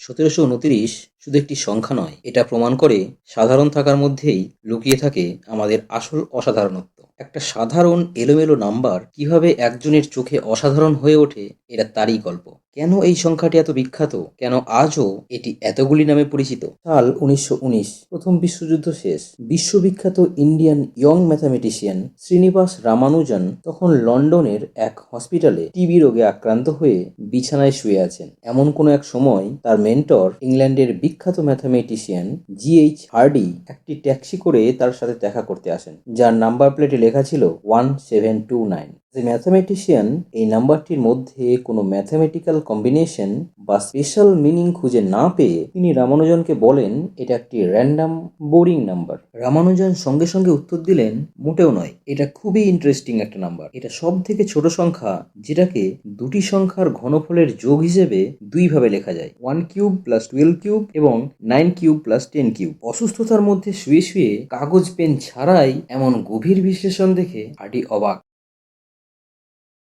1729 শুধু একটি সংখ্যা নয়, এটা প্রমাণ করে সাধারণ থাকার মধ্যেই লুকিয়ে থাকে আমাদের আসল অসাধারণত্ব। একটা সাধারণ এলোমেলো নাম্বার কিভাবে একজনের চোখে অসাধারণ হয়ে ওঠে, এটা তারই গল্প। কেন এই সংখ্যাটি এত বিখ্যাত, কেন আজও এটি এতগুলি নামে পরিচিত? সাল 1919, প্রথম বিশ্বযুদ্ধ শেষ। বিশ্ববিখ্যাত Indian young mathematician Srinivas Ramanujan তখন লন্ডনের এক হসপিটালে টিবি রোগে আক্রান্ত হয়ে বিছানায় শুয়ে আছেন। এমন কোনো এক সময় তার মেন্টর ইংল্যান্ডের বিখ্যাত ম্যাথামেটিশিয়ান জিএইচ হার্ডি একটি ট্যাক্সি করে তার সাথে দেখা করতে আসেন, যার নাম্বার প্লেটে লেখা ছিল 1729। যে ম্যাথামেটিশিয়ান এই নাম্বারটির মধ্যে কোনো ম্যাথামেটিক্যাল কম্বিনেশন বা স্পেশাল মিনিং খুঁজে না পেয়ে তিনি রামানুজনকে বলেন এটা একটি র্যান্ডাম বোরিং নাম্বার। রামানুজন সঙ্গে সঙ্গে উত্তর দিলেন, মোটেও নয়, এটা খুবই ইন্টারেস্টিং একটা নাম্বার। এটা সব থেকে ছোট সংখ্যা যেটাকে দুটি সংখ্যার ঘনফলের যোগ হিসেবে দুইভাবে লেখা যায়, 1 কিউব প্লাস 12 কিউব এবং 9 কিউব প্লাস 10 কিউব। অসুস্থতার মধ্যে শুয়ে শুয়ে কাগজ পেন ছাড়াই এমন গভীর বিশ্লেষণ দেখে হার্ডি অবাক।